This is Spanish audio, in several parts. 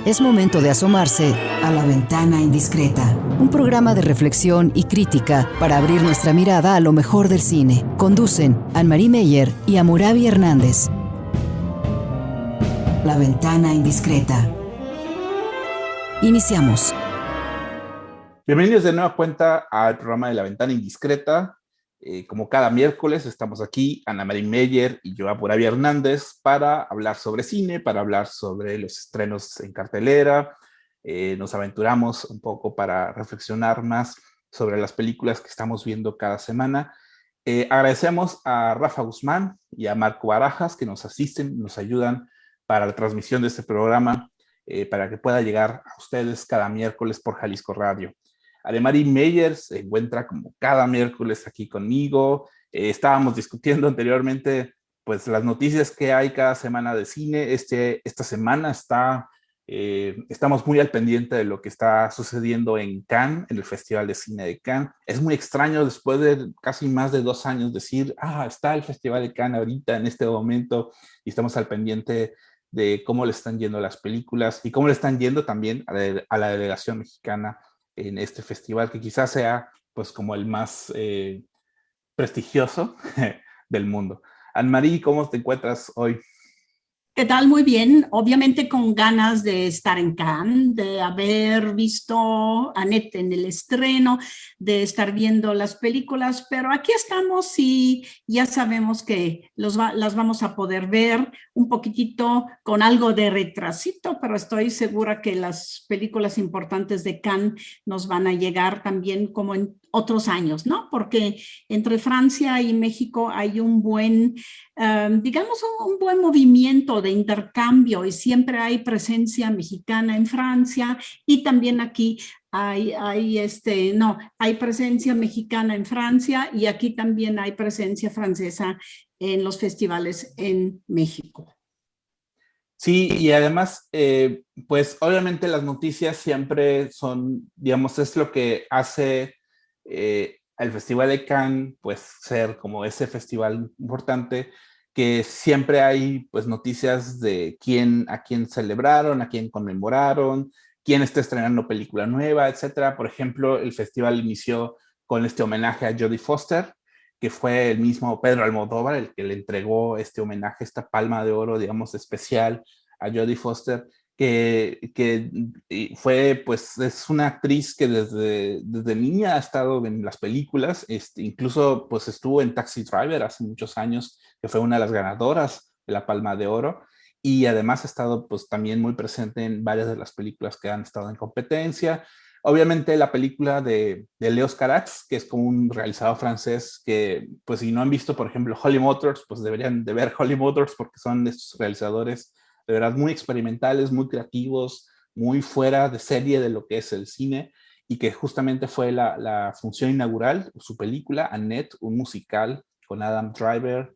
Es momento de asomarse a La Ventana Indiscreta, un programa de reflexión y crítica para abrir nuestra mirada a lo mejor del cine. Conducen Anne-Marie Meyer y Hammurabi Hernández. La Ventana Indiscreta. Iniciamos. Bienvenidos de nueva cuenta al programa de La Ventana Indiscreta. Como cada miércoles estamos aquí, Anne-Marie Meyer y yo, Hammurabi Hernández, para hablar sobre cine, para hablar sobre los estrenos en cartelera. Nos aventuramos un poco para reflexionar más sobre las películas que estamos viendo cada semana. Agradecemos a Rafa Guzmán y a Marco Barajas que nos asisten, nos ayudan para la transmisión de este programa, para que pueda llegar a ustedes cada miércoles por Jalisco Radio. Anne-Marie Meyer se encuentra como cada miércoles aquí conmigo. Estábamos discutiendo anteriormente pues las noticias que hay cada semana de cine. Esta semana estamos muy al pendiente de lo que está sucediendo en Cannes, en el Festival de Cine de Cannes. Es muy extraño después de casi más de 2 años decir, está el Festival de Cannes ahorita en este momento y estamos al pendiente de cómo le están yendo las películas y cómo le están yendo también a la delegación mexicana en este festival, que quizás sea pues como el más prestigioso del mundo. Anne-Marie, ¿cómo te encuentras hoy? ¿Qué tal? Muy bien. Obviamente con ganas de estar en Cannes, de haber visto a Annette en el estreno, de estar viendo las películas, pero aquí estamos y ya sabemos que las vamos a poder ver un poquitito con algo de retrasito, pero estoy segura que las películas importantes de Cannes nos van a llegar también como en otros años, ¿no? Porque entre Francia y México hay un buen, digamos, un buen movimiento de intercambio y siempre hay presencia mexicana en Francia y también aquí hay presencia mexicana en Francia y aquí también hay presencia francesa en los festivales en México. Sí, y además, pues obviamente las noticias siempre son, digamos, es lo que hace al Festival de Cannes, pues ser como ese festival importante, que siempre hay pues noticias de a quién celebraron, a quién conmemoraron, quién está estrenando película nueva, etcétera. Por ejemplo, el festival inició con este homenaje a Jodie Foster, que fue el mismo Pedro Almodóvar el que le entregó este homenaje, esta palma de oro, digamos, especial a Jodie Foster, que fue, pues, es una actriz que desde niña ha estado en las películas, incluso, pues, estuvo en Taxi Driver hace muchos años, que fue una de las ganadoras de la Palma de Oro, y además ha estado, pues, también muy presente en varias de las películas que han estado en competencia. Obviamente la película de Leos Carax, que es como un realizador francés que, pues si no han visto, por ejemplo, Holly Motors, pues deberían de ver Holly Motors porque son estos realizadores de verdad muy experimentales, muy creativos, muy fuera de serie de lo que es el cine y que justamente fue la función inaugural, su película, Annette, un musical con Adam Driver,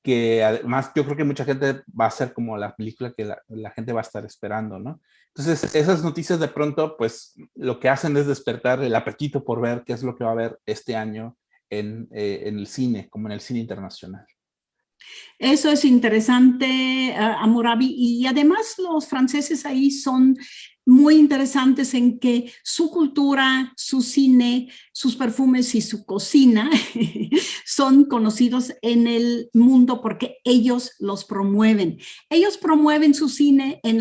que además yo creo que mucha gente va a ser como la película que la gente va a estar esperando, ¿no? Entonces, esas noticias de pronto, pues, lo que hacen es despertar el apetito por ver qué es lo que va a haber este año en el cine, como en el cine internacional. Eso es interesante, Hammurabi, y además los franceses ahí son muy interesantes en que su cultura, su cine, sus perfumes y su cocina son conocidos en el mundo porque ellos los promueven. Ellos promueven su cine en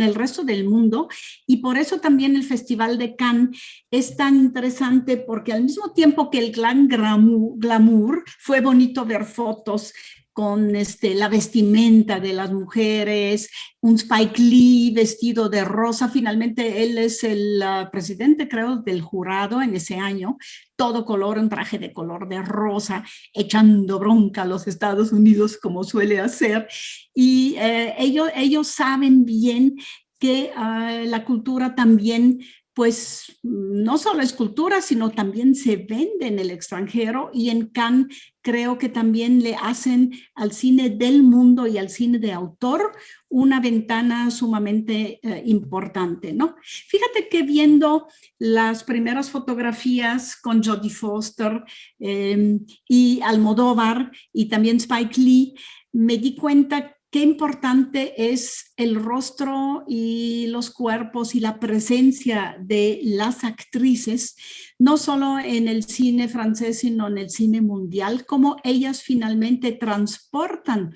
el resto del mundo y por eso también el Festival de Cannes es tan interesante porque al mismo tiempo que el gran glamour fue bonito ver fotos con la vestimenta de las mujeres, un Spike Lee vestido de rosa. Finalmente él es el presidente, creo, del jurado en ese año, todo color, un traje de color de rosa, echando bronca a los Estados Unidos como suele hacer. Y ellos saben bien que la cultura también, pues no solo es cultura, sino también se vende en el extranjero y en Cannes creo que también le hacen al cine del mundo y al cine de autor una ventana sumamente importante, ¿no? Fíjate que viendo las primeras fotografías con Jodie Foster y Almodóvar y también Spike Lee, me di cuenta qué importante es el rostro y los cuerpos y la presencia de las actrices, no solo en el cine francés, sino en el cine mundial, cómo ellas finalmente transportan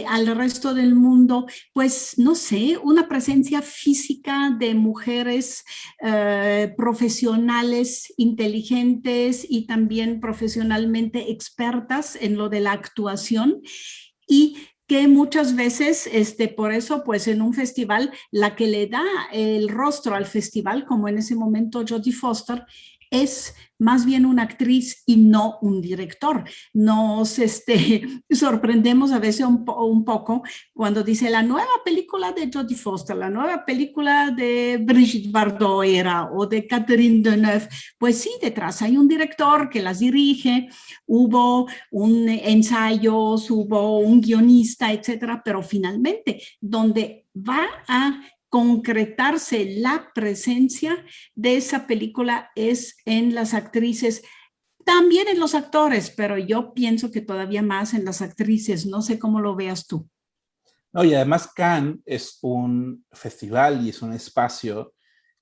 al resto del mundo, pues no sé, una presencia física de mujeres profesionales, inteligentes y también profesionalmente expertas en lo de la actuación y que muchas veces, por eso, pues en un festival, la que le da el rostro al festival, como en ese momento Jodie Foster, es más bien una actriz y no un director. Nos sorprendemos a veces un poco cuando dice la nueva película de Jodie Foster, la nueva película de Brigitte Bardot era, o de Catherine Deneuve. Pues sí, detrás hay un director que las dirige, hubo un ensayos, hubo un guionista, etcétera, pero finalmente donde va a concretarse la presencia de esa película es en las actrices, también en los actores, pero yo pienso que todavía más en las actrices. No sé cómo lo veas tú. No, y además Cannes es un festival y es un espacio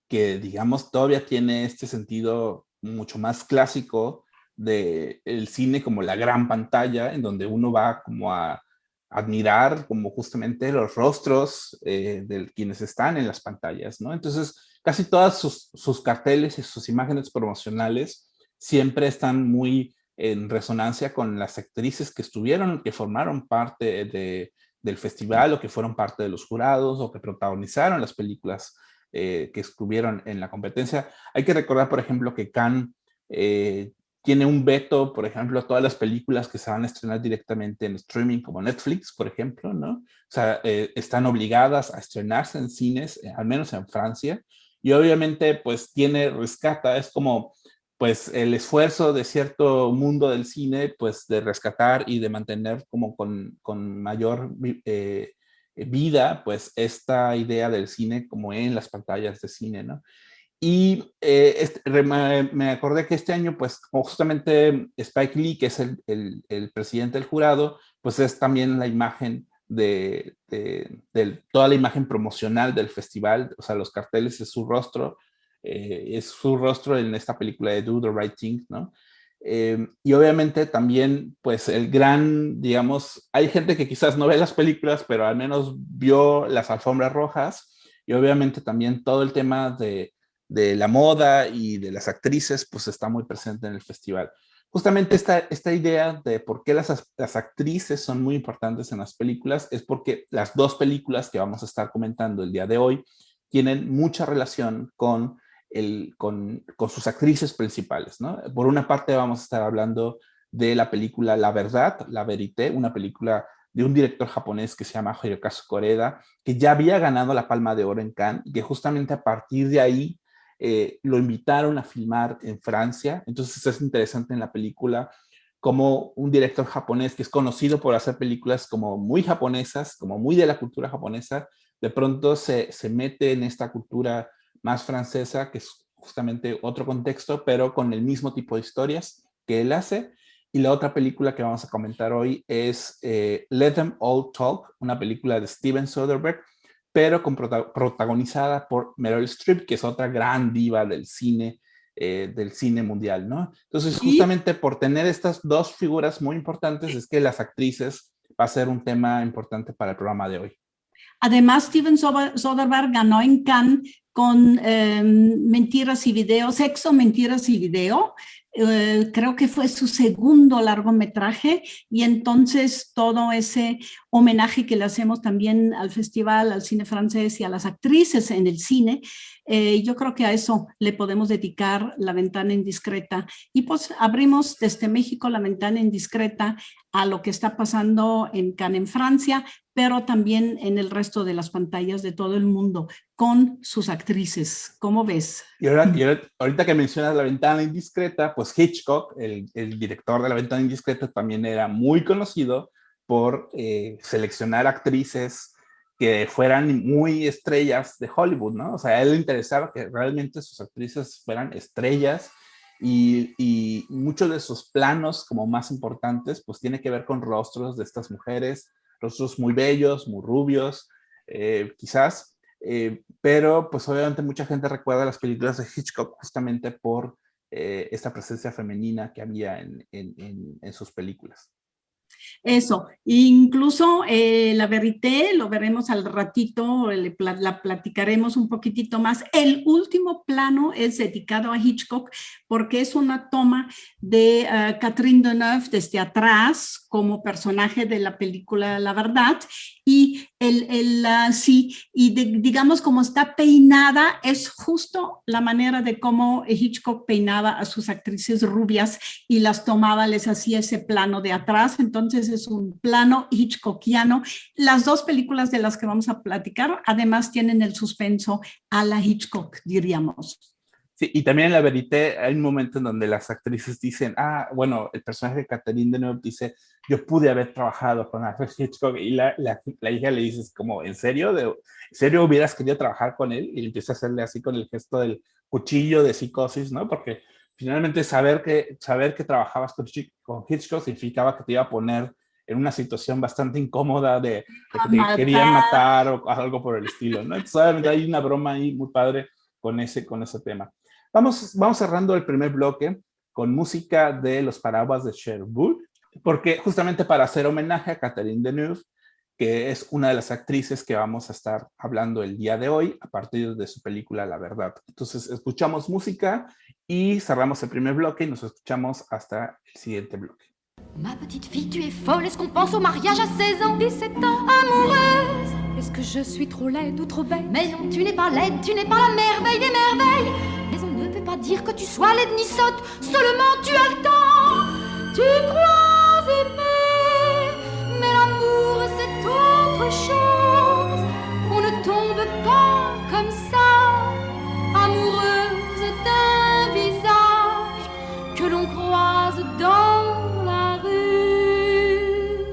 que, digamos, todavía tiene este sentido mucho más clásico del cine como la gran pantalla, en donde uno va como a admirar como justamente los rostros de quienes están en las pantallas, ¿no? Entonces, casi todas sus carteles y sus imágenes promocionales siempre están muy en resonancia con las actrices que estuvieron, que formaron parte del festival o que fueron parte de los jurados o que protagonizaron las películas que estuvieron en la competencia. Hay que recordar, por ejemplo, que Cannes tiene un veto, por ejemplo, a todas las películas que se van a estrenar directamente en streaming, como Netflix, por ejemplo, ¿no? O sea, están obligadas a estrenarse en cines, al menos en Francia, y obviamente, pues, rescata, es como, pues, el esfuerzo de cierto mundo del cine, pues, de rescatar y de mantener como con mayor vida, pues, esta idea del cine como en las pantallas de cine, ¿no? Y me acordé que este año, pues, como justamente Spike Lee, que es el presidente del jurado, pues es también la imagen de toda la imagen promocional del festival, o sea, los carteles es su rostro en esta película de Do the Right Thing, ¿no? Y obviamente también, pues el gran, digamos, hay gente que quizás no ve las películas, pero al menos vio las alfombras rojas, y obviamente también todo el tema de la moda y de las actrices, pues está muy presente en el festival. Justamente esta idea de por qué las actrices son muy importantes en las películas es porque las dos películas que vamos a estar comentando el día de hoy tienen mucha relación con sus actrices principales, ¿no? Por una parte vamos a estar hablando de la película La Verdad, La Vérité, una película de un director japonés que se llama Hirokazu Koreda, que ya había ganado la Palma de Oro en Cannes, y que justamente a partir de ahí lo invitaron a filmar en Francia. Entonces es interesante en la película como un director japonés que es conocido por hacer películas como muy japonesas, como muy de la cultura japonesa, de pronto se mete en esta cultura más francesa, que es justamente otro contexto, pero con el mismo tipo de historias que él hace. Y la otra película que vamos a comentar hoy es Let Them All Talk, una película de Steven Soderbergh, pero protagonizada por Meryl Streep, que es otra gran diva del cine mundial, ¿no? Entonces, Y justamente por tener estas dos figuras muy importantes, es que las actrices va a ser un tema importante para el programa de hoy. además, Steven Soderbergh ganó en Cannes con Mentiras y Video, Sexo, Mentiras y Video. Creo que fue su segundo largometraje y entonces todo ese homenaje que le hacemos también al festival, al cine francés y a las actrices en el cine, yo creo que a eso le podemos dedicar La Ventana Indiscreta. Y pues abrimos desde México La Ventana Indiscreta a lo que está pasando en Cannes, en Francia, pero también en el resto de las pantallas de todo el mundo con sus actrices. ¿Cómo ves? Ahorita que mencionas La Ventana Indiscreta, pues Hitchcock, el director de La Ventana Indiscreta, también era muy conocido por seleccionar actrices que fueran muy estrellas de Hollywood, ¿no? O sea, a él le interesaba que realmente sus actrices fueran estrellas, y muchos de sus planos como más importantes, pues tiene que ver con rostros de estas mujeres, rostros muy bellos, muy rubios, quizás, pero pues obviamente mucha gente recuerda las películas de Hitchcock justamente por esta presencia femenina que había en sus películas. Eso, incluso La Vérité, lo veremos al ratito, la platicaremos un poquitito más. El último plano es dedicado a Hitchcock porque es una toma de Catherine Deneuve desde atrás como personaje de la película La Verdad, y digamos como está peinada, es justo la manera de cómo Hitchcock peinaba a sus actrices rubias y las tomaba, les hacía ese plano de atrás. Entonces es un plano hitchcockiano. Las dos películas de las que vamos a platicar además tienen el suspenso a la Hitchcock, diríamos. Sí, y también en La Vérité hay un momento en donde las actrices dicen, bueno, el personaje de Catherine Deneuve dice, yo pude haber trabajado con Alfred Hitchcock, y la hija le dice como, ¿en serio? ¿En serio hubieras querido trabajar con él? Y empieza a hacerle así con el gesto del cuchillo de Psicosis, ¿no? Porque finalmente saber que trabajabas con Hitchcock significaba que te iba a poner en una situación bastante incómoda de que te querían matar o algo por el estilo, ¿no? Entonces, obviamente hay una broma ahí muy padre con ese tema. Vamos cerrando el primer bloque con música de Los Paraguas de Sherwood, porque justamente para hacer homenaje a Catherine Deneuve, que es una de las actrices que vamos a estar hablando el día de hoy a partir de su película La Verdad. Entonces escuchamos música y cerramos el primer bloque y nos escuchamos hasta el siguiente bloque. Ma petite fille, tu es folle, est-ce qu'on pense au mariage à 16 ans, 17 ans, amoureuse? Est-ce que je suis trop laide ou trop bête? Mais non, tu n'es pas laide, tu n'es pas la merveille des merveilles. Mais on ne peut pas dire que tu sois laide ni sotte, seulement tu as le temps. Tu crois aimer, mais l'amour c'est autre chose. On ne tombe pas comme ça, amoureuse d'un visage que l'on croise dans la rue.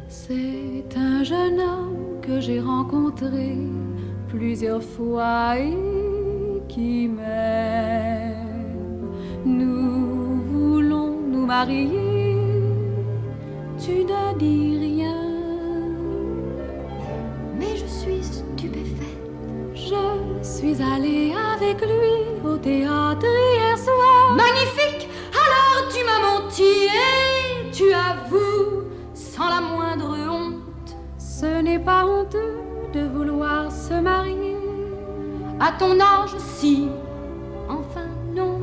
C'est un jeune homme que j'ai rencontré plusieurs fois et qui m'aime. Nous voulons nous marier, tu ne dis rien. Mais je suis stupéfaite. Je suis allée avec lui au théâtre hier soir. Magnifique! Alors tu m'as menti et tu avoues sans la moindre honte. Ce n'est pas honteux de vouloir se marier. À ton âge, si, enfin non.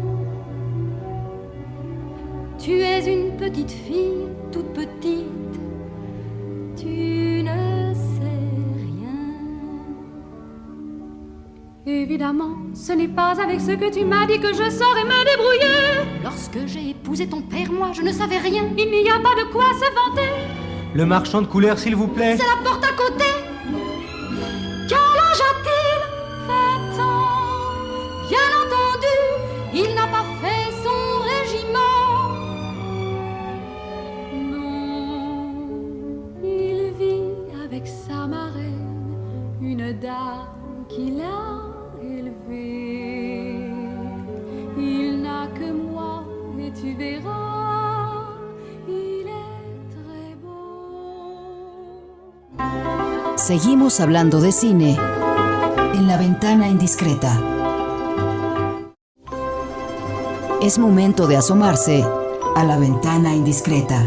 Tu es une petite fille, toute petite. Tu ne sais rien. Évidemment, ce n'est pas avec ce que tu m'as dit que je saurais me débrouiller. Lorsque j'ai épousé ton père, moi, je ne savais rien. Il n'y a pas de quoi se vanter. Le marchand de couleurs, s'il vous plaît. C'est la porte à côté. Quel âge a-t-il? 20 ans. Bien entendu, il n'a pas fait son régiment. Non, il vit avec sa marraine, une dame qu'il a élevée. Il n'a que moi et tu verras, il est très beau. Seguimos hablando de cine en La Ventana Indiscreta. Es momento de asomarse a La Ventana Indiscreta.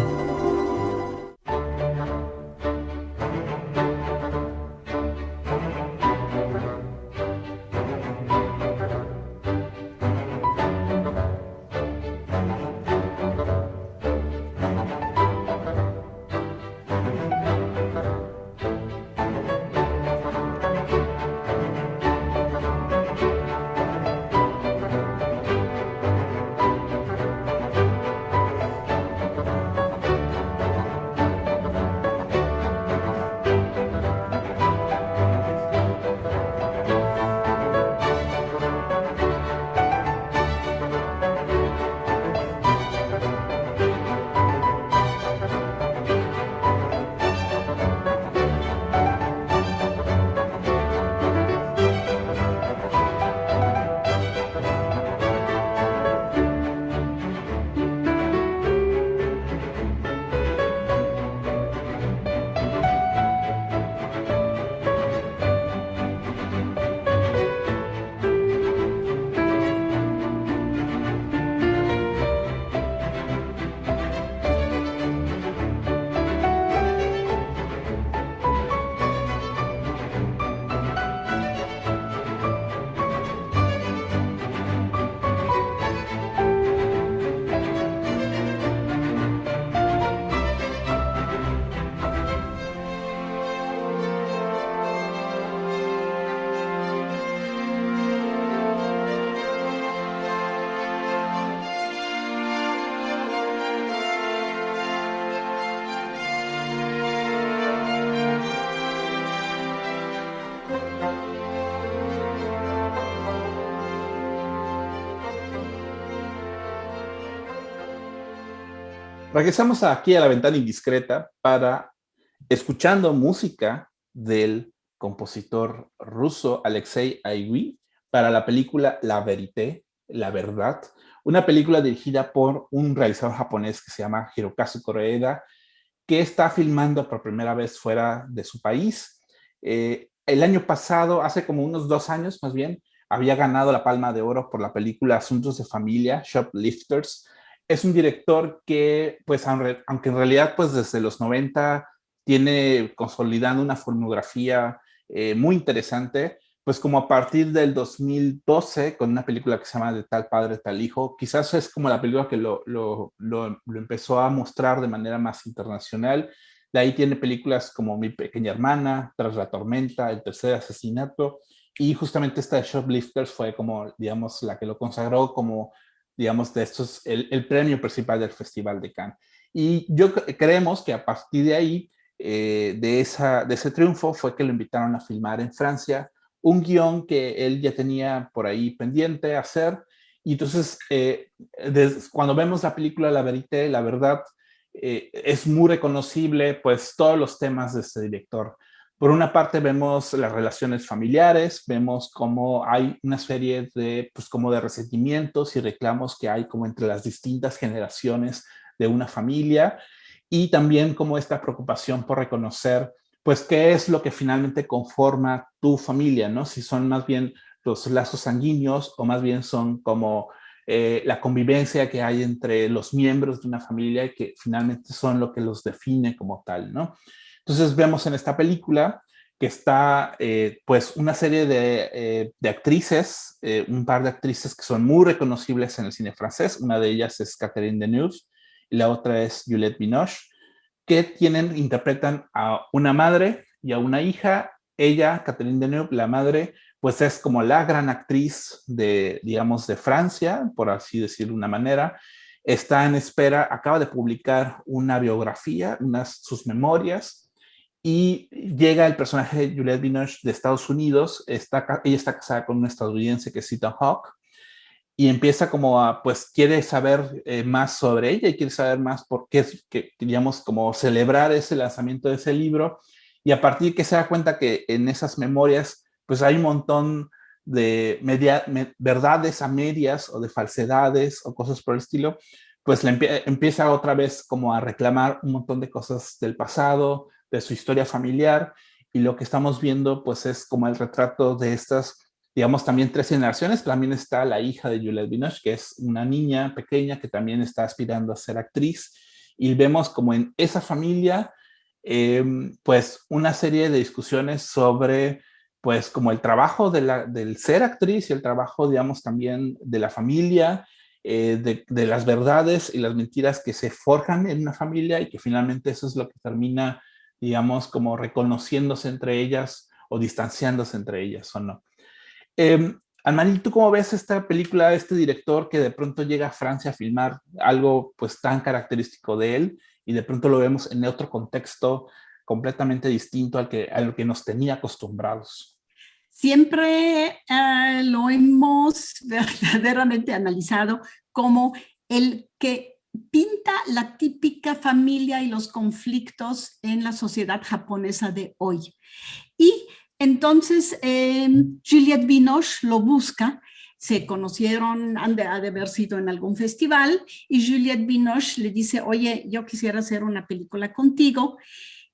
Regresamos aquí a La Ventana Indiscreta para escuchando música del compositor ruso Alexei Aiguy para la película La Vérité, La Verdad, una película dirigida por un realizador japonés que se llama Hirokazu Koreeda, que está filmando por primera vez fuera de su país. El año pasado, hace como unos 2 años más bien, había ganado la Palma de Oro por la película Asuntos de Familia, Shoplifters. Es un director que, pues, aunque en realidad, pues, desde los 90 tiene consolidando una filmografía muy interesante, pues como a partir del 2012, con una película que se llama De tal padre, tal hijo, quizás es como la película que lo empezó a mostrar de manera más internacional. De ahí tiene películas como Mi pequeña hermana, Tras la tormenta, El tercer asesinato, y justamente esta de Shoplifters fue como, digamos, la que lo consagró como, digamos, de estos, el premio principal del Festival de Cannes. Y creemos que a partir de ahí, de ese triunfo, fue que lo invitaron a filmar en Francia, un guión que él ya tenía por ahí pendiente hacer. Y entonces, cuando vemos la película La Vérité, la verdad, es muy reconocible, pues, todos los temas de este director. Por una parte vemos las relaciones familiares, vemos cómo hay una serie de, pues, como de resentimientos y reclamos que hay como entre las distintas generaciones de una familia, y también como esta preocupación por reconocer, pues, qué es lo que finalmente conforma tu familia, ¿no? Si son más bien los lazos sanguíneos o más bien son como la convivencia que hay entre los miembros de una familia y que finalmente son lo que los define como tal, ¿no? Entonces vemos en esta película que está pues una serie de actrices, un par de actrices que son muy reconocibles en el cine francés. Una de ellas es Catherine Deneuve y la otra es Juliette Binoche, que interpretan a una madre y a una hija. Ella, Catherine Deneuve, la madre, pues es como la gran actriz de, digamos, de Francia, por así decirlo de una manera. Está en espera, acaba de publicar una biografía, sus memorias, y llega el personaje de Juliette Binoche de Estados Unidos. Ella está casada con un estadounidense que es Ethan Hawke, y empieza como a, pues, quiere saber más sobre ella y quiere saber más por qué, digamos, como celebrar ese lanzamiento de ese libro, y a partir de que se da cuenta que en esas memorias, pues, hay un montón de verdades a medias o de falsedades o cosas por el estilo, pues empieza otra vez como a reclamar un montón de cosas del pasado, de su historia familiar, y lo que estamos viendo, pues, es como el retrato de estas, digamos, también 3 generaciones. También está la hija de Juliette Binoche, que es una niña pequeña que también está aspirando a ser actriz, y vemos como en esa familia, pues, una serie de discusiones sobre, pues, como el trabajo del ser actriz y el trabajo, digamos, también de la familia, de las verdades y las mentiras que se forjan en una familia, y que finalmente eso es lo que termina, digamos, como reconociéndose entre ellas o distanciándose entre ellas, ¿o no? Anne-Marie, ¿tú cómo ves esta película, este director que de pronto llega a Francia a filmar algo, pues, tan característico de él, y de pronto lo vemos en otro contexto completamente distinto al que nos tenía acostumbrados? Siempre lo hemos verdaderamente analizado como el que pinta la típica familia y los conflictos en la sociedad japonesa de hoy. Y entonces Juliette Binoche lo busca. Se conocieron, ha de haber sido en algún festival, y Juliette Binoche le dice: oye, yo quisiera hacer una película contigo.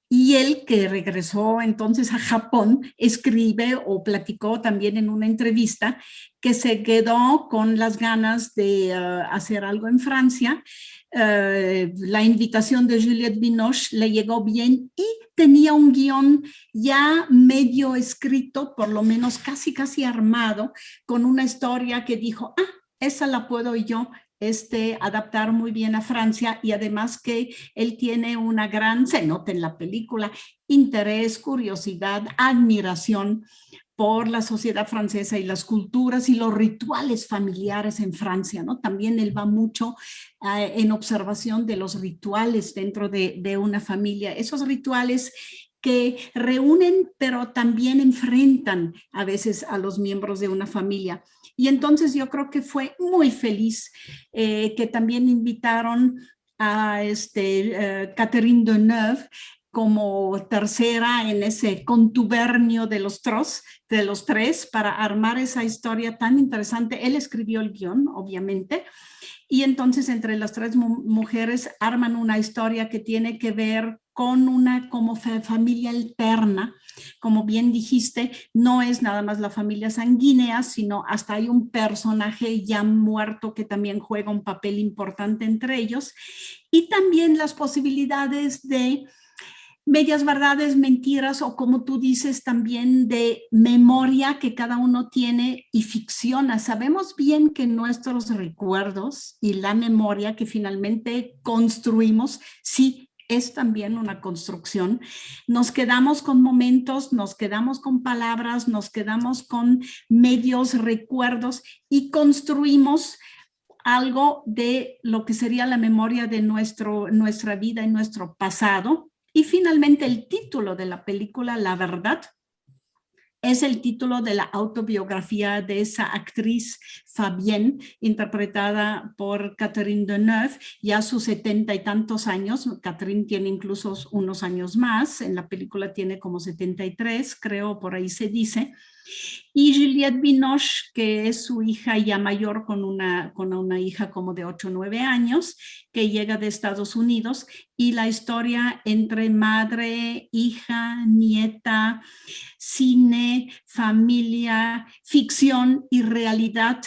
Y él, que regresó entonces a Japón, escribe o platicó también en una entrevista que se quedó con las ganas de hacer algo en Francia. La invitación de Juliette Binoche le llegó bien y tenía un guión ya medio escrito, por lo menos casi armado, con una historia que dijo: esa la puedo yo adaptar muy bien a Francia. Y además que él tiene una gran, se nota en la película, interés, curiosidad, admiración por la sociedad francesa y las culturas y los rituales familiares en Francia, ¿no? También él va mucho en observación de los rituales dentro de una familia, esos rituales que reúnen pero también enfrentan a veces a los miembros de una familia. Y entonces yo creo que fue muy feliz que también invitaron a Catherine Deneuve como tercera en ese contubernio de los tres para armar esa historia tan interesante. Él escribió el guión, obviamente, y entonces entre las tres mujeres arman una historia que tiene que ver con una como familia alterna. Como bien dijiste, no es nada más la familia sanguínea, sino hasta hay un personaje ya muerto que también juega un papel importante entre ellos. Y también las posibilidades de medias verdades, mentiras o como tú dices también de memoria que cada uno tiene y ficciona. Sabemos bien que nuestros recuerdos y la memoria que finalmente construimos, sí, es también una construcción. Nos quedamos con momentos, nos quedamos con palabras, nos quedamos con medios recuerdos y construimos algo de lo que sería la memoria de nuestra vida y nuestro pasado. Y finalmente el título de la película, La Verdad, es el título de la autobiografía de esa actriz Fabienne, interpretada por Catherine Deneuve, ya a sus 70 y tantos años. Catherine tiene incluso unos años más, en la película tiene como 73, creo, por ahí se dice. Y Juliette Binoche, que es su hija ya mayor con una hija como de 8 o 9 años, que llega de Estados Unidos, y la historia entre madre, hija, nieta, cine, familia, ficción y realidad.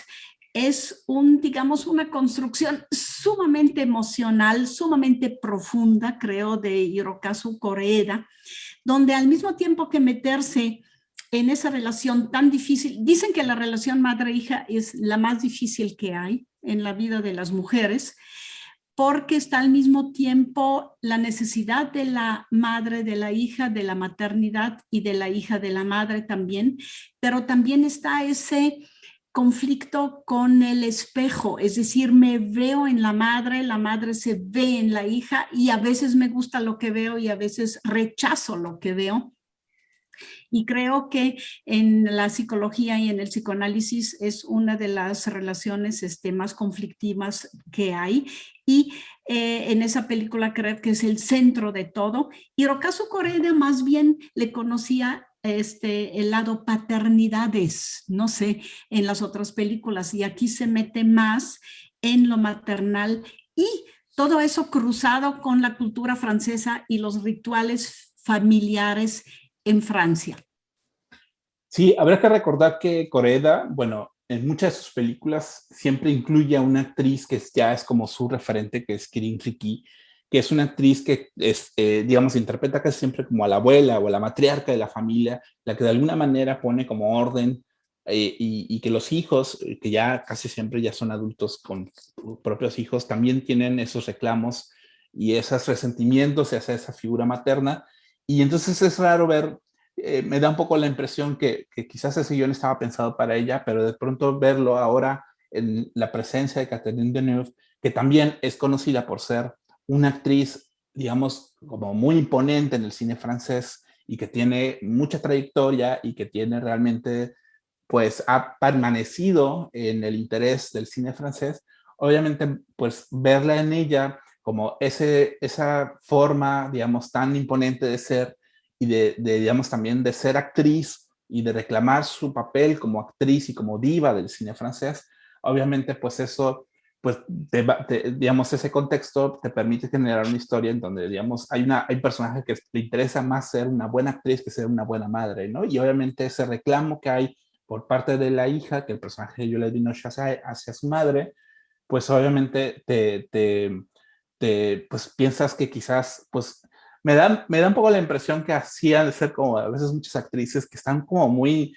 Es digamos, una construcción sumamente emocional, sumamente profunda, creo, de Hirokazu Koreeda, donde al mismo tiempo que meterse en esa relación tan difícil, dicen que la relación madre-hija es la más difícil que hay en la vida de las mujeres, porque está al mismo tiempo la necesidad de la madre, de la hija, de la maternidad y de la hija de la madre también, pero también está ese conflicto con el espejo, es decir, me veo en la madre se ve en la hija y a veces me gusta lo que veo y a veces rechazo lo que veo. Y creo que en la psicología y en el psicoanálisis es una de las relaciones más conflictivas que hay. Y en esa película creo que es el centro de todo. Hirokazu Koreeda más bien le conocía el lado paternidades, no sé, en las otras películas. Y aquí se mete más en lo maternal y todo eso cruzado con la cultura francesa y los rituales familiares en Francia. Sí, habrá que recordar que Koreeda, bueno, en muchas de sus películas siempre incluye a una actriz que ya es como su referente, que es Kirin Riki, que es una actriz que, digamos, interpreta casi siempre como a la abuela o a la matriarca de la familia, la que de alguna manera pone como orden y que los hijos, que ya casi siempre ya son adultos con propios hijos, también tienen esos reclamos y esos resentimientos hacia esa figura materna. Y entonces es raro ver, me da un poco la impresión que quizás ese guión estaba pensado para ella, pero de pronto verlo ahora en la presencia de Catherine Deneuve, que también es conocida por ser una actriz, digamos, como muy imponente en el cine francés y que tiene mucha trayectoria y que tiene realmente, pues, ha permanecido en el interés del cine francés. Obviamente, pues, verla en ella como esa forma, digamos, tan imponente de ser y digamos, también de ser actriz y de reclamar su papel como actriz y como diva del cine francés, obviamente, pues eso, pues, digamos, ese contexto te permite generar una historia en donde, digamos, hay personajes que le interesa más ser una buena actriz que ser una buena madre, ¿no? Y obviamente ese reclamo que hay por parte de la hija, que el personaje de Juliette Binoche hacia su madre, pues obviamente pues piensas que quizás, pues me da un poco la impresión que hacían de ser como a veces muchas actrices que están como muy,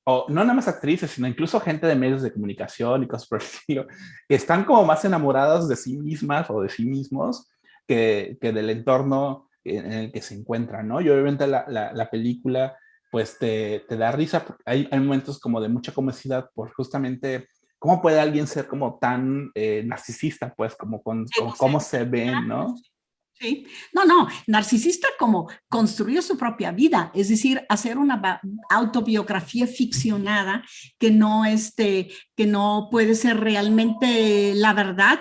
o no nada más actrices, sino incluso gente de medios de comunicación y cosas por el estilo, que están como más enamoradas de sí mismas o de sí mismos que del entorno en el que se encuentran, ¿no? Y obviamente la película pues te da risa, hay momentos como de mucha comicidad por justamente cómo puede alguien ser como tan narcisista, pues como con cómo se ven, ¿no? Sí, no, narcisista como construir su propia vida, es decir, hacer una autobiografía ficcionada que no puede ser realmente la verdad.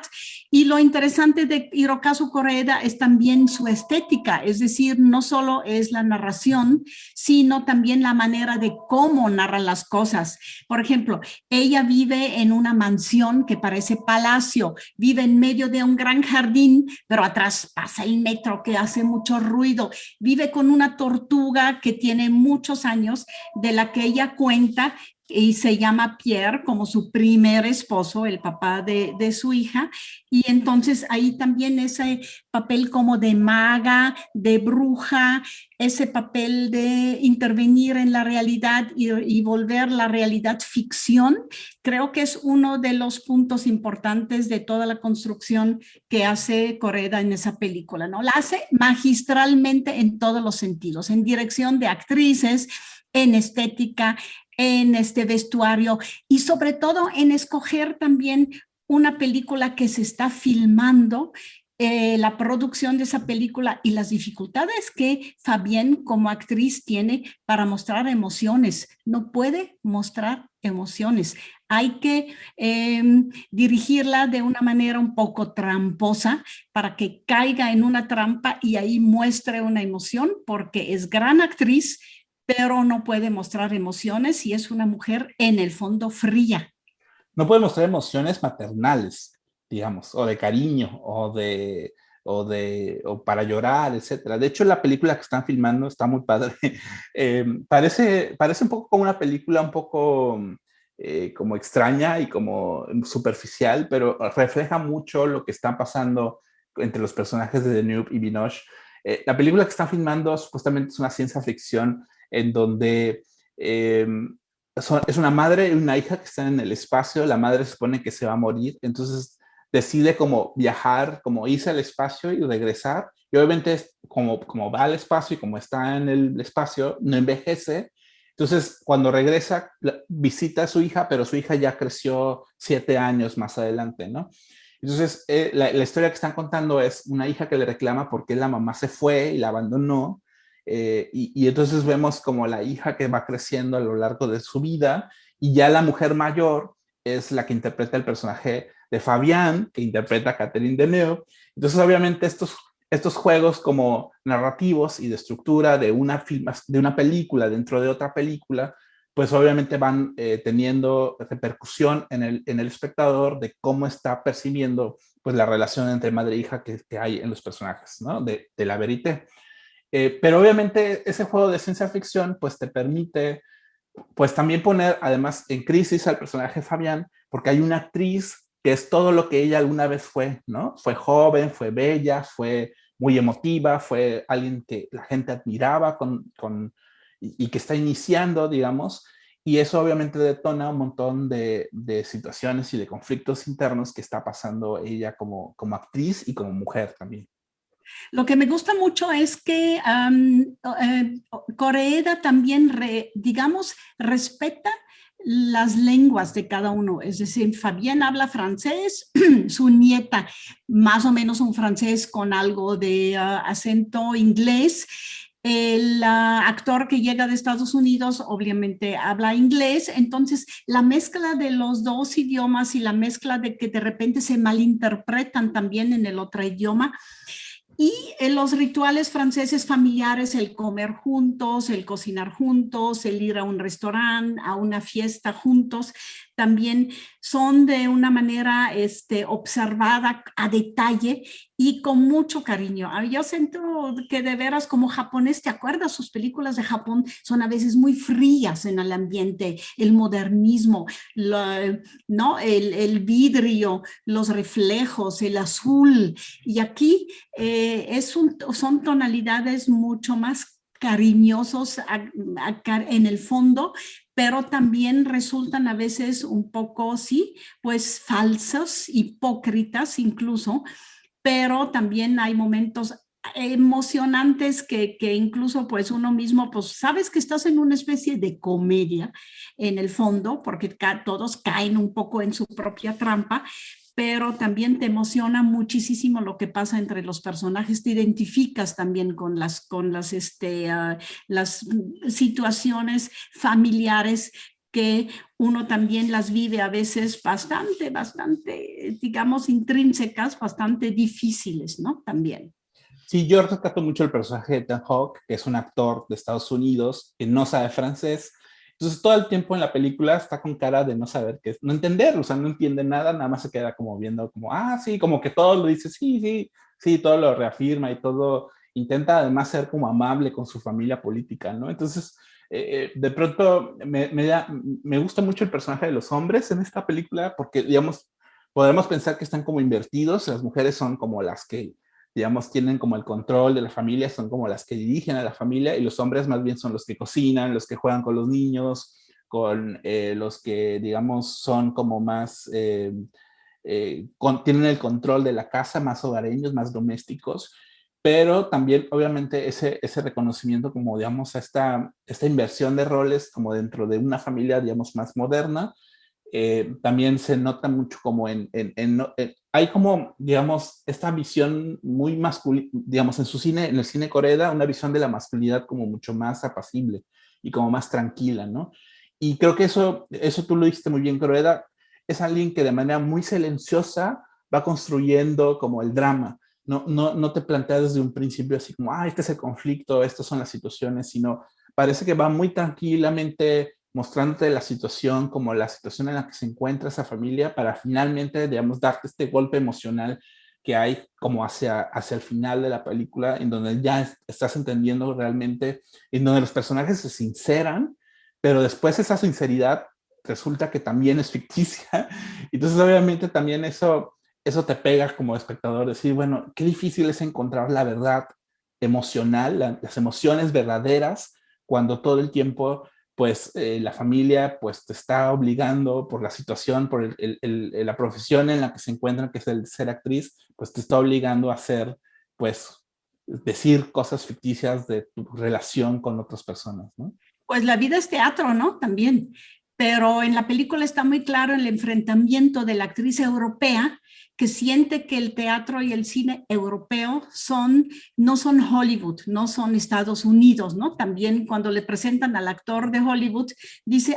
Y lo interesante de Hirokazu Koreeda es también su estética, es decir, no solo es la narración, sino también la manera de cómo narra las cosas. Por ejemplo, ella vive en una mansión que parece palacio, vive en medio de un gran jardín, pero atrás pasa el metro que hace mucho ruido, vive con una tortuga que tiene muchos años, de la que ella cuenta y se llama Pierre como su primer esposo, el papá de su hija, y entonces ahí también ese papel como de maga, de bruja, ese papel de intervenir en la realidad y volver la realidad ficción, creo que es uno de los puntos importantes de toda la construcción que hace Koreeda en esa película, ¿no? La hace magistralmente en todos los sentidos, en dirección de actrices, en estética, en este vestuario y sobre todo en escoger también una película que se está filmando, la producción de esa película y las dificultades que Fabienne como actriz tiene para mostrar emociones. No puede mostrar emociones. Hay que dirigirla de una manera un poco tramposa para que caiga en una trampa y ahí muestre una emoción, porque es gran actriz, pero no puede mostrar emociones y es una mujer en el fondo fría. No puede mostrar emociones maternales, digamos, o de cariño, o para llorar, etcétera. De hecho, la película que están filmando está muy padre. Parece un poco como una película un poco como extraña y como superficial, pero refleja mucho lo que está pasando entre los personajes de Deneuve y Binoche. La película que están filmando supuestamente es una ciencia ficción en donde es una madre y una hija que están en el espacio. La madre se supone que se va a morir, entonces decide como viajar, como irse al espacio y regresar. Y obviamente como va al espacio y como está en el espacio, no envejece. Entonces, cuando regresa, visita a su hija, pero su hija ya creció 7 años más adelante, ¿no? Entonces, la historia que están contando es una hija que le reclama porque la mamá se fue y la abandonó. Y entonces vemos como la hija que va creciendo a lo largo de su vida, y ya la mujer mayor es la que interpreta el personaje de Fabienne, que interpreta a Catherine Deneuve. Entonces, obviamente, estos juegos como narrativos y de estructura de una película dentro de otra película, pues obviamente van teniendo repercusión en el espectador de cómo está percibiendo pues la relación entre madre e hija que hay en los personajes, ¿no? de la verité. Pero obviamente ese juego de ciencia ficción pues te permite pues también poner además en crisis al personaje Fabienne, porque hay una actriz que es todo lo que ella alguna vez fue, ¿no? Fue joven, fue bella, fue muy emotiva, fue alguien que la gente admiraba y que está iniciando, digamos, y eso obviamente detona un montón de situaciones y de conflictos internos que está pasando ella como actriz y como mujer también. Lo que me gusta mucho es que Koreeda también, digamos, respeta las lenguas de cada uno. Es decir, Fabienne habla francés, su nieta más o menos un francés con algo de acento inglés. El actor que llega de Estados Unidos obviamente habla inglés, entonces la mezcla de los dos idiomas y la mezcla de que de repente se malinterpretan también en el otro idioma. Y en los rituales franceses familiares, el comer juntos, el cocinar juntos, el ir a un restaurante, a una fiesta juntos, también son de una manera observada a detalle y con mucho cariño. Yo siento que de veras como japonés, ¿te acuerdas? Sus películas de Japón son a veces muy frías en el ambiente, el modernismo, ¿no? el vidrio, los reflejos, el azul. Y aquí son tonalidades mucho más cariñosos en el fondo, pero también resultan a veces un poco, sí, pues falsos, hipócritas incluso, pero también hay momentos emocionantes que incluso pues uno mismo pues sabes que estás en una especie de comedia en el fondo porque todos caen un poco en su propia trampa, pero también te emociona muchísimo lo que pasa entre los personajes, te identificas también con las situaciones familiares que uno también las vive a veces bastante, digamos, intrínsecas, bastante difíciles, ¿no? También. Sí, yo rescato mucho el personaje de Ethan Hawke, que es un actor de Estados Unidos que no sabe francés. Entonces, todo el tiempo en la película está con cara de no saber qué es, no entender, o sea, no entiende nada, nada más se queda como viendo, como, sí, como que todo lo dice, sí, todo lo reafirma y todo intenta además ser como amable con su familia política, ¿no? Entonces, de pronto me gusta mucho el personaje de los hombres en esta película porque, digamos, podemos pensar que están como invertidos, las mujeres son como las que digamos, tienen como el control de la familia, son como las que dirigen a la familia, y los hombres más bien son los que cocinan, los que juegan con los niños, con los que, digamos, son como más, tienen el control de la casa, más hogareños, más domésticos, pero también, obviamente, ese reconocimiento como, digamos, a esta inversión de roles como dentro de una familia, digamos, más moderna, también se nota mucho como hay como, digamos, esta visión muy masculina, digamos, en el cine Corea, una visión de la masculinidad como mucho más apacible y como más tranquila, ¿no? Y creo que eso tú lo dijiste muy bien, Corea, es alguien que de manera muy silenciosa va construyendo como el drama. No te plantea desde un principio así como, este es el conflicto, estas son las situaciones, sino parece que va muy tranquilamente mostrándote la situación como la situación en la que se encuentra esa familia para finalmente, digamos, darte este golpe emocional que hay como hacia el final de la película, en donde ya estás entendiendo realmente, en donde los personajes se sinceran, pero después esa sinceridad resulta que también es ficticia. Entonces, obviamente, también eso te pega como espectador, decir, bueno, qué difícil es encontrar la verdad emocional, las emociones verdaderas, cuando todo el tiempo pues la familia pues te está obligando por la situación, por la profesión en la que se encuentran, que es el ser actriz, pues te está obligando a hacer, pues, decir cosas ficticias de tu relación con otras personas, ¿no? Pues la vida es teatro, ¿no? También. Pero en la película está muy claro el enfrentamiento de la actriz europea que siente que el teatro y el cine europeo no son Hollywood, no son Estados Unidos, ¿no? También cuando le presentan al actor de Hollywood, dice,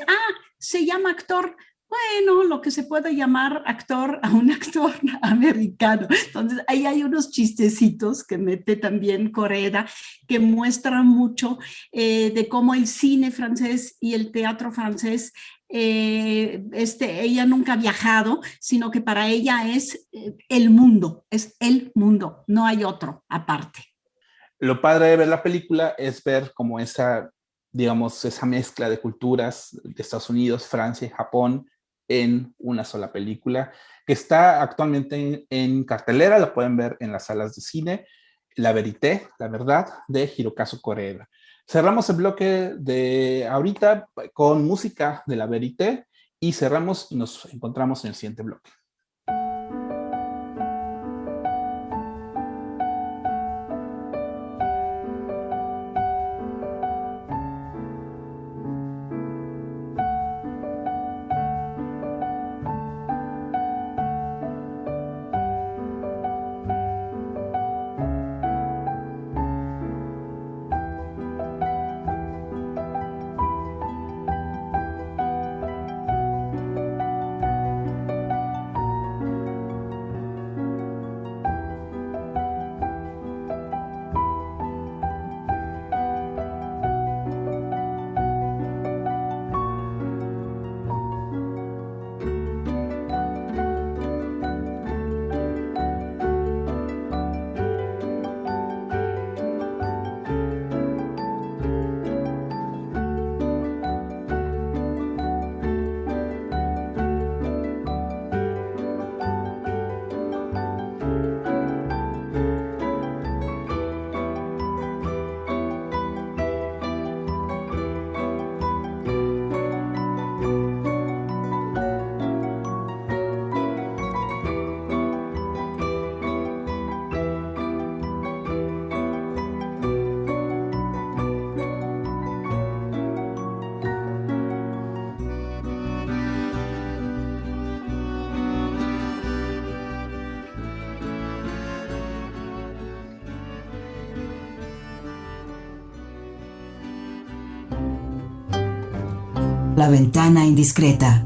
se llama actor. Bueno, lo que se puede llamar actor a un actor americano. Entonces, ahí hay unos chistecitos que mete también Coreda, que muestran mucho de cómo el cine francés y el teatro francés, ella nunca ha viajado, sino que para ella es el mundo, no hay otro aparte. Lo padre de ver la película es ver como digamos, esa mezcla de culturas de Estados Unidos, Francia y Japón en una sola película, que está actualmente en cartelera, la pueden ver en las salas de cine, La Vérité, La Verdad, de Hirokazu Koreeda. Cerramos el bloque de ahorita con música de La Vérité y cerramos y nos encontramos en el siguiente bloque. La ventana indiscreta.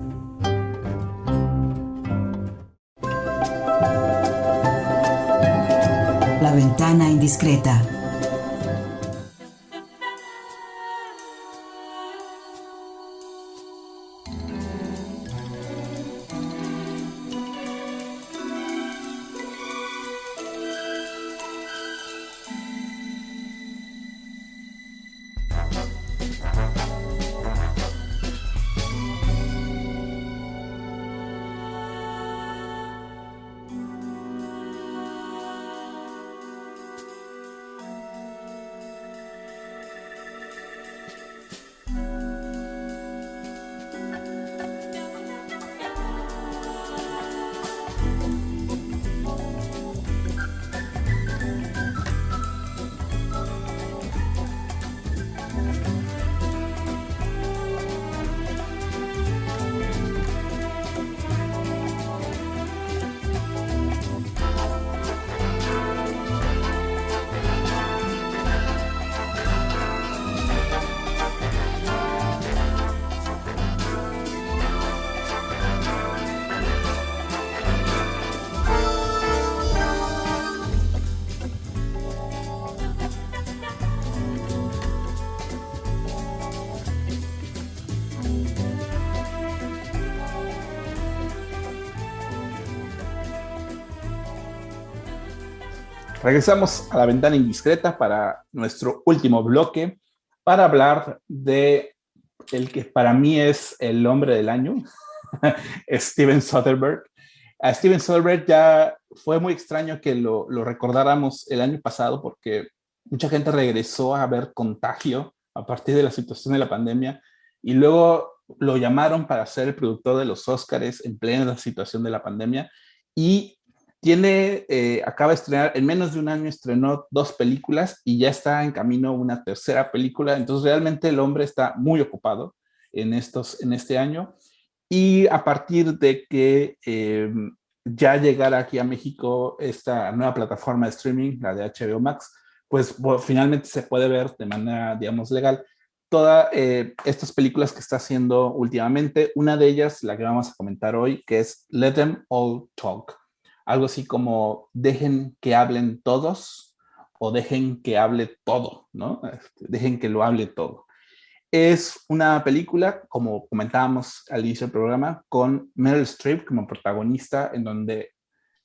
La ventana indiscreta. Regresamos a la ventana indiscreta para nuestro último bloque, para hablar de el que para mí es el hombre del año, Steven Soderbergh. A Steven Soderbergh ya fue muy extraño que lo recordáramos el año pasado porque mucha gente regresó a ver Contagio a partir de la situación de la pandemia y luego lo llamaron para ser el productor de los Óscares en plena situación de la pandemia y acaba de estrenar, en menos de un año estrenó 2 películas y ya está en camino una tercera película, entonces realmente el hombre está muy ocupado en este año y a partir de que ya llegara aquí a México esta nueva plataforma de streaming, la de HBO Max, pues finalmente se puede ver de manera, digamos, legal todas estas películas que está haciendo últimamente. Una de ellas, la que vamos a comentar hoy, que es Let Them All Talk. Algo así como dejen que hablen todos o dejen que hable todo, ¿no? Dejen que lo hable todo. Es una película, como comentábamos al inicio del programa, con Meryl Streep como protagonista, en donde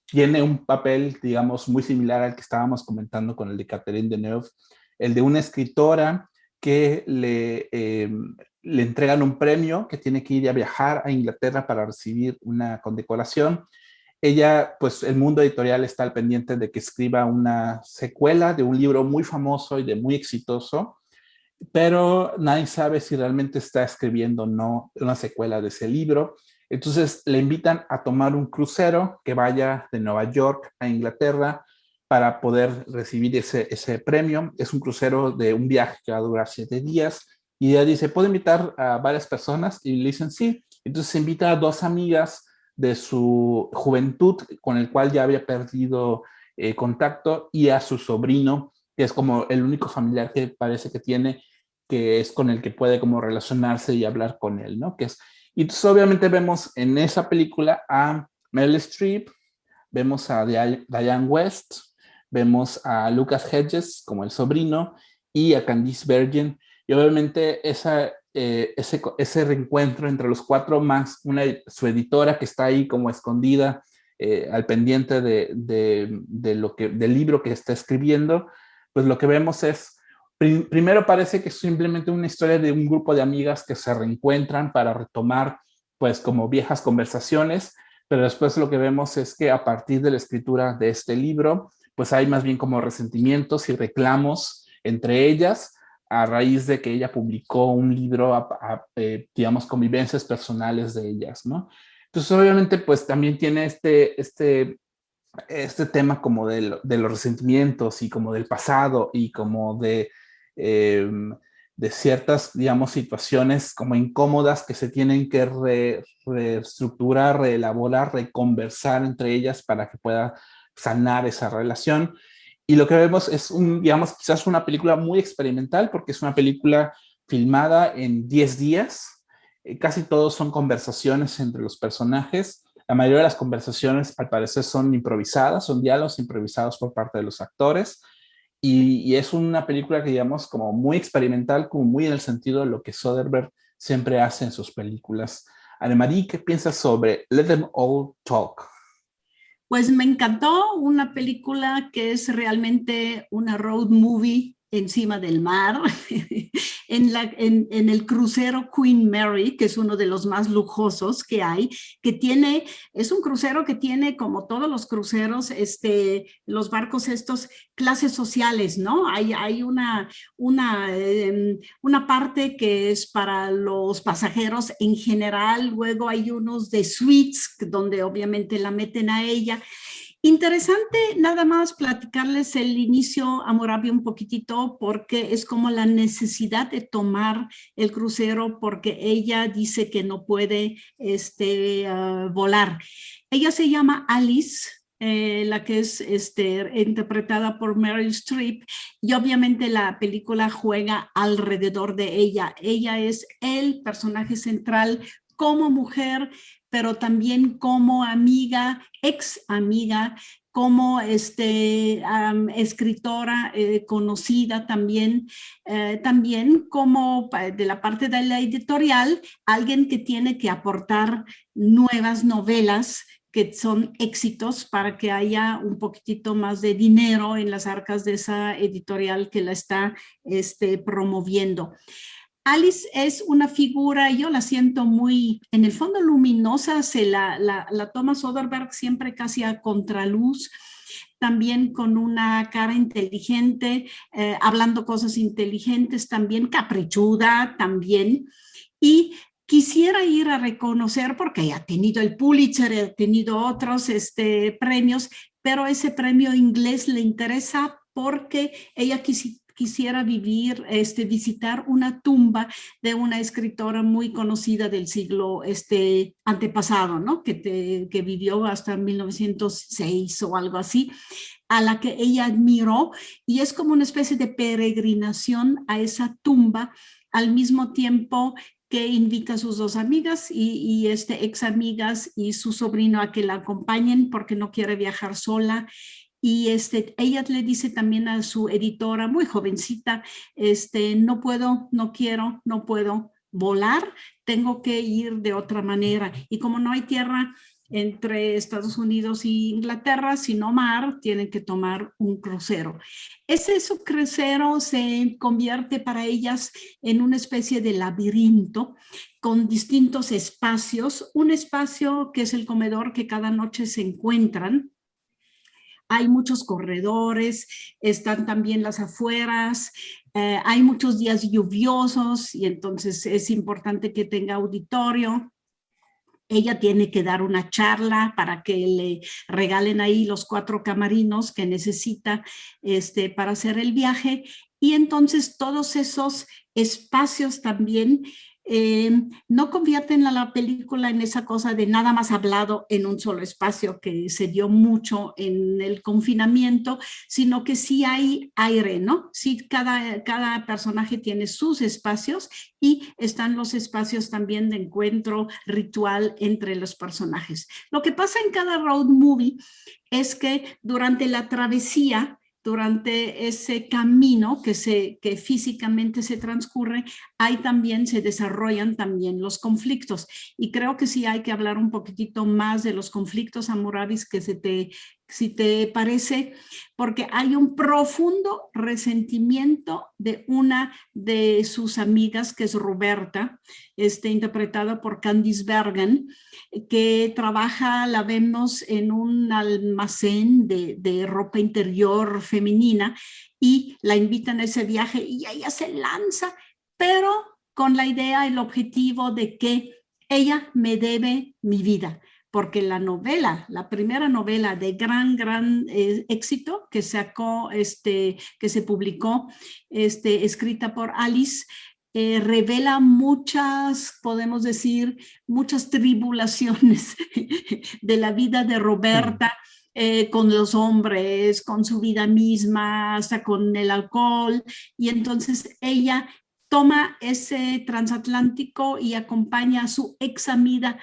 tiene un papel, digamos, muy similar al que estábamos comentando con el de Catherine Deneuve, el de una escritora que le entregan un premio, que tiene que ir a viajar a Inglaterra para recibir una condecoración. Ella, pues el mundo editorial está al pendiente de que escriba una secuela de un libro muy famoso y de muy exitoso, pero nadie sabe si realmente está escribiendo o no una secuela de ese libro. Entonces le invitan a tomar un crucero que vaya de Nueva York a Inglaterra para poder recibir ese premio. Es un crucero de un viaje que va a durar 7 días y ella dice, ¿puedo invitar a varias personas? Y le dicen sí. Entonces se invita a 2 amigas de su juventud con el cual ya había perdido contacto y a su sobrino, que es como el único familiar que parece que tiene, que es con el que puede como relacionarse y hablar con él, ¿no? Y entonces obviamente vemos en esa película a Meryl Streep, vemos a Diane West, vemos a Lucas Hedges como el sobrino y a Candice Bergen, y obviamente ese reencuentro entre los 4 más su editora que está ahí como escondida al pendiente del libro que está escribiendo, pues lo que vemos es, primero parece que es simplemente una historia de un grupo de amigas que se reencuentran para retomar pues como viejas conversaciones, pero después lo que vemos es que a partir de la escritura de este libro, pues hay más bien como resentimientos y reclamos entre ellas, a raíz de que ella publicó un libro, digamos, convivencias personales de ellas, ¿no? Entonces, obviamente, pues también tiene este tema como de los resentimientos y como del pasado y como de ciertas, digamos, situaciones como incómodas que se tienen que reestructurar, reelaborar, reconversar entre ellas para que pueda sanar esa relación. Y lo que vemos es, digamos, quizás una película muy experimental, porque es una película filmada en 10 días, Casi todos son conversaciones entre los personajes. La mayoría de las conversaciones, al parecer, son improvisadas, son diálogos improvisados por parte de los actores. Y es una película que digamos como muy experimental, como muy en el sentido de lo que Soderbergh siempre hace en sus películas. Annemarie, ¿qué piensas sobre Let Them All Talk? Pues me encantó, una película que es realmente una road movie encima del mar, en el crucero Queen Mary, que es uno de los más lujosos que hay, es un crucero que tiene, como todos los cruceros, los barcos estos, clases sociales, ¿no? Hay una parte que es para los pasajeros en general, luego hay unos de suites, donde obviamente la meten a ella. Interesante nada más platicarles el inicio a Hammurabi un poquitito, porque es como la necesidad de tomar el crucero, porque ella dice que no puede volar. Ella se llama Alice, la que es interpretada por Meryl Streep, y obviamente la película juega alrededor de ella. Ella es el personaje central como mujer, pero también como amiga, ex amiga, como escritora conocida también, también como de la parte de la editorial, alguien que tiene que aportar nuevas novelas que son éxitos para que haya un poquitito más de dinero en las arcas de esa editorial que la está promoviendo. Alice es una figura, yo la siento muy, en el fondo luminosa, la toma Soderbergh siempre casi a contraluz, también con una cara inteligente, hablando cosas inteligentes, también caprichuda, también, y quisiera ir a reconocer, porque ha tenido el Pulitzer, ha tenido otros premios, pero ese premio inglés le interesa porque ella quisiera visitar una tumba de una escritora muy conocida del siglo antepasado, ¿no? Que vivió hasta 1906 o algo así, a la que ella admiró, y es como una especie de peregrinación a esa tumba, al mismo tiempo que invita a sus dos amigas y ex amigas y su sobrino a que la acompañen porque no quiere viajar sola. Y ella le dice también a su editora, muy jovencita, no puedo, no quiero, no puedo volar, tengo que ir de otra manera. Y como no hay tierra entre Estados Unidos y Inglaterra, sino mar, tienen que tomar un crucero. Su crucero se convierte para ellas en una especie de laberinto con distintos espacios. Un espacio que es el comedor que cada noche se encuentran. Hay muchos corredores, están también las afueras, hay muchos días lluviosos y entonces es importante que tenga auditorio. Ella tiene que dar una charla para que le regalen ahí los 4 camarinos que necesita para hacer el viaje. Y entonces todos esos espacios también no convierten a la película en esa cosa de nada más hablado en un solo espacio, que se dio mucho en el confinamiento, sino que sí hay aire, ¿no? Sí, cada personaje tiene sus espacios y están los espacios también de encuentro ritual entre los personajes. Lo que pasa en cada road movie es que durante la travesía, durante ese camino que físicamente se transcurre, se desarrollan también los conflictos. Y creo que sí hay que hablar un poquitito más de los conflictos, Hammurabi, si te parece, porque hay un profundo resentimiento de una de sus amigas, que es Roberta, interpretada por Candice Bergen, que trabaja, la vemos en un almacén de ropa interior femenina, y la invitan a ese viaje y ella se lanza, pero con la idea, el objetivo de que ella me debe mi vida. Porque la primera novela de gran éxito que sacó, que se publicó, escrita por Alice, revela podemos decir, muchas tribulaciones de la vida de Roberta, con los hombres, con su vida misma, hasta con el alcohol. Y entonces ella toma ese transatlántico y acompaña a su ex amiga,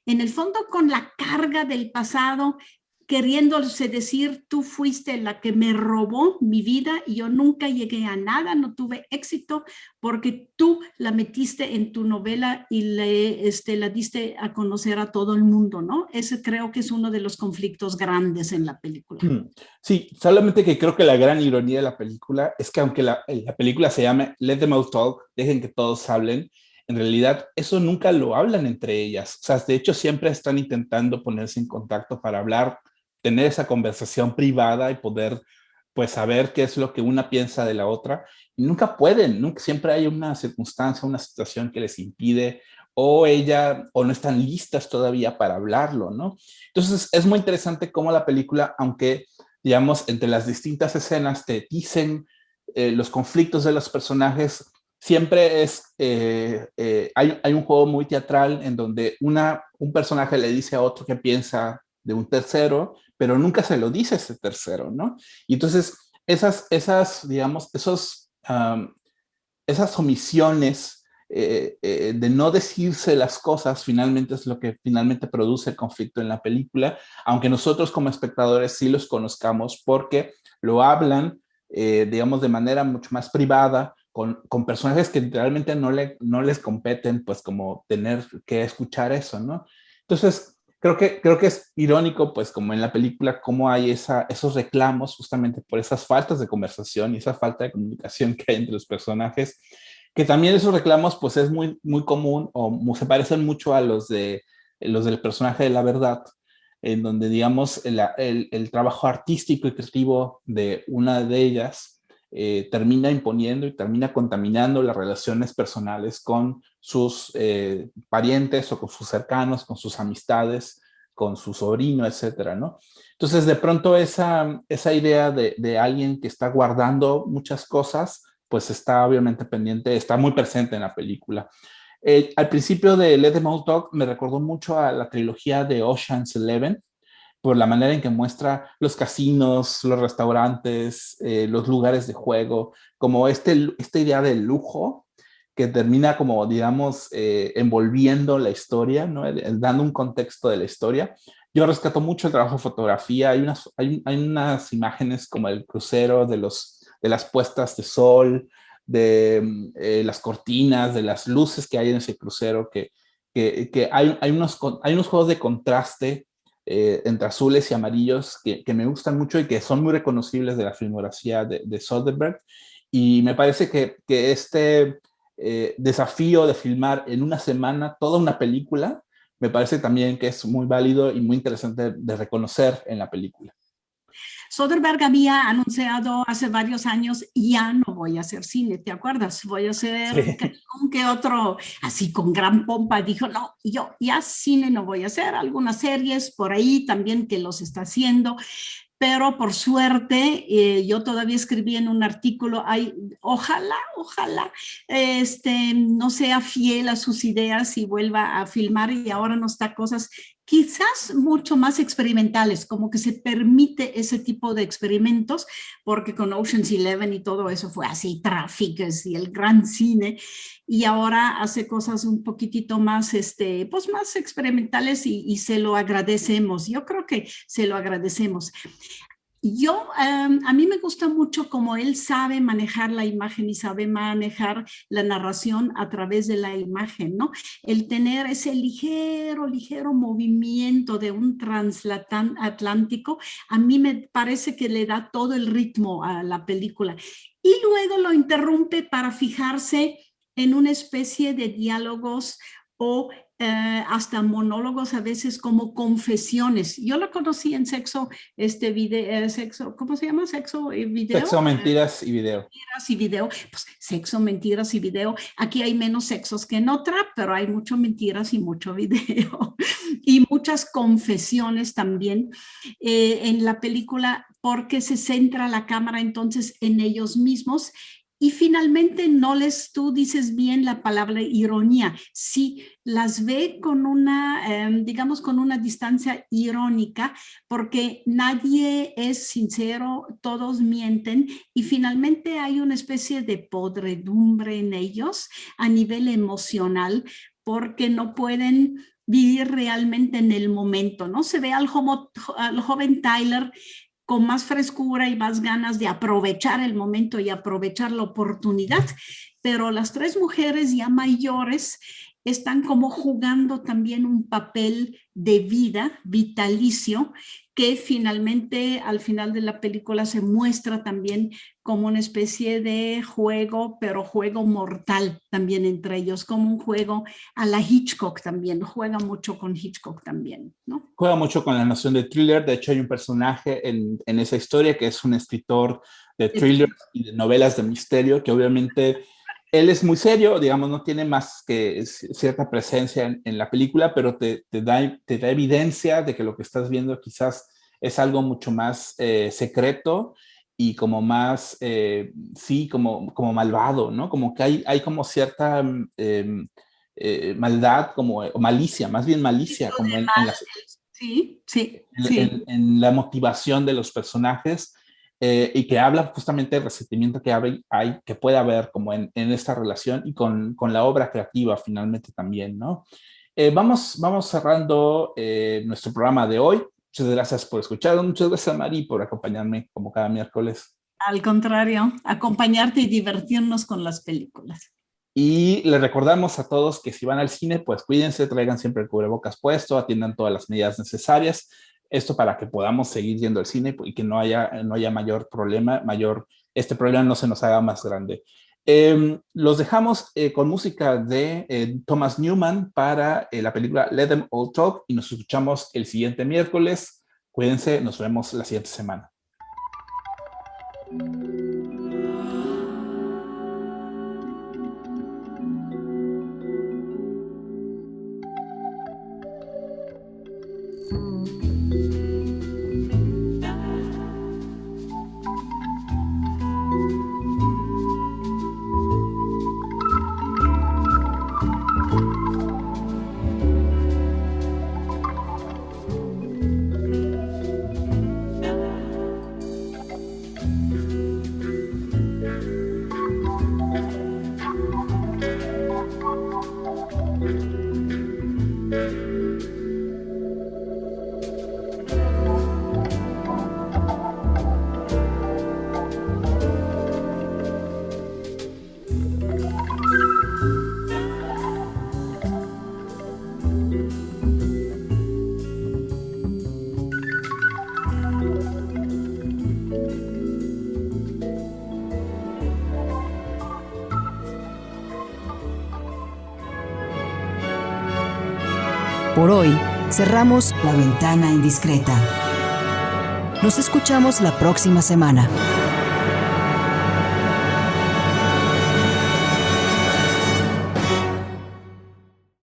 en el fondo con la carga del pasado, queriéndose decir, tú fuiste la que me robó mi vida y yo nunca llegué a nada, no tuve éxito porque tú la metiste en tu novela y la diste a conocer a todo el mundo, ¿no? Ese creo que es uno de los conflictos grandes en la película. Sí, solamente que creo que la gran ironía de la película es que aunque la película se llame Let Them All Talk, dejen que todos hablen, en realidad eso nunca lo hablan entre ellas. O sea, de hecho siempre están intentando ponerse en contacto para hablar, tener esa conversación privada y poder, pues, saber qué es lo que una piensa de la otra. Y nunca pueden, nunca, siempre hay una circunstancia, una situación que les impide, o no están listas todavía para hablarlo, ¿no? Entonces, es muy interesante cómo la película, aunque, digamos, entre las distintas escenas te dicen los conflictos de los personajes, siempre hay un juego muy teatral en donde un personaje le dice a otro qué piensa de un tercero, pero nunca se lo dice ese tercero, ¿no? Y entonces digamos, esas omisiones de no decirse las cosas finalmente es lo que finalmente produce el conflicto en la película, aunque nosotros como espectadores sí los conozcamos porque lo hablan, digamos, de manera mucho más privada, con personajes que literalmente no les competen, pues como tener que escuchar eso, ¿no? Entonces, creo que es irónico, pues como en la película, cómo hay esos reclamos justamente por esas faltas de conversación y esa falta de comunicación que hay entre los personajes, que también esos reclamos pues es muy, muy común o se parecen mucho a los del personaje de La Verdad, en donde digamos el trabajo artístico y creativo de una de ellas termina imponiendo y termina contaminando las relaciones personales con sus parientes o con sus cercanos, con sus amistades, con su sobrino, etcétera, ¿no? Entonces, de pronto esa idea de alguien que está guardando muchas cosas, pues está obviamente pendiente, está muy presente en la película. Al principio de Let Them All Talk me recordó mucho a la trilogía de Ocean's 11, por la manera en que muestra los casinos, los restaurantes, los lugares de juego, como esta idea del lujo que termina como, digamos, envolviendo la historia, ¿no? Dando un contexto de la historia. Yo rescato mucho el trabajo de fotografía, hay unas imágenes como el crucero, de las puestas de sol, de las cortinas, de las luces que hay en ese crucero, que hay unos juegos de contraste entre azules y amarillos que me gustan mucho y que son muy reconocibles de la filmografía de Soderbergh. Y me parece que este desafío de filmar en una semana toda una película, me parece también que es muy válido y muy interesante de reconocer en la película. Soderbergh había anunciado hace varios años, ya no voy a hacer cine, ¿te acuerdas? Voy a hacer un que otro, así con gran pompa, dijo, no, yo ya cine no voy a hacer, algunas series por ahí también que los está haciendo, pero por suerte, yo todavía escribí en un artículo, ojalá no sea fiel a sus ideas y vuelva a filmar, y ahora nos da cosas quizás mucho más experimentales, como que se permite ese tipo de experimentos, porque con Ocean's 11 y todo eso fue así, Tráficos y el gran cine, y ahora hace cosas un poquitito más, pues más experimentales y se lo agradecemos. Yo creo que se lo agradecemos. A mí me gusta mucho cómo él sabe manejar la imagen y sabe manejar la narración a través de la imagen, ¿no? El tener ese ligero movimiento de un transatlántico, a mí me parece que le da todo el ritmo a la película. Y luego lo interrumpe para fijarse en una especie de diálogos o hasta monólogos a veces como confesiones. Yo lo conocí en Sexo, Sexo, ¿cómo se llama? Sexo y Video. Sexo, Mentiras y Video. Mentiras y Video. Pues Sexo, Mentiras y Video. Aquí hay menos sexos que en otra, pero hay mucho mentiras y mucho video. Y muchas confesiones también en la película, porque se centra la cámara entonces en ellos mismos. Y finalmente tú dices bien la palabra ironía. Sí, las ve con digamos, con una distancia irónica, porque nadie es sincero, todos mienten, y finalmente hay una especie de podredumbre en ellos a nivel emocional, porque no pueden vivir realmente en el momento, ¿no? Se ve al joven Tyler con más frescura y más ganas de aprovechar el momento y aprovechar la oportunidad, pero las tres mujeres ya mayores están como jugando también un papel de vida vitalicio, que finalmente al final de la película se muestra también como una especie de juego, pero juego mortal también entre ellos, como un juego a la Hitchcock también, juega mucho con Hitchcock también, ¿no? Juega mucho con la noción de thriller. De hecho, hay un personaje en esa historia que es un escritor de thrillers y de novelas de misterio, que obviamente él es muy serio, digamos, no tiene más que cierta presencia en la película, pero te da evidencia de que lo que estás viendo quizás es algo mucho más secreto y como más, sí, como malvado, ¿no? Como que hay como cierta maldad, o malicia, más bien malicia, como en la motivación de los personajes. Y que habla justamente del resentimiento que puede haber como en esta relación y con la obra creativa finalmente también, ¿no? Vamos cerrando nuestro programa de hoy. Muchas gracias por escucharnos, muchas gracias a Mari por acompañarme como cada miércoles. Al contrario, acompañarte y divertirnos con las películas. Y les recordamos a todos que si van al cine, pues cuídense, traigan siempre el cubrebocas puesto, atiendan todas las medidas necesarias. Esto para que podamos seguir yendo al cine y que no haya mayor problema, este problema no se nos haga más grande. Los dejamos con música de Thomas Newman para la película Let Them All Talk y nos escuchamos el siguiente miércoles. Cuídense, nos vemos la siguiente semana. Por hoy, cerramos La Ventana Indiscreta. Nos escuchamos la próxima semana.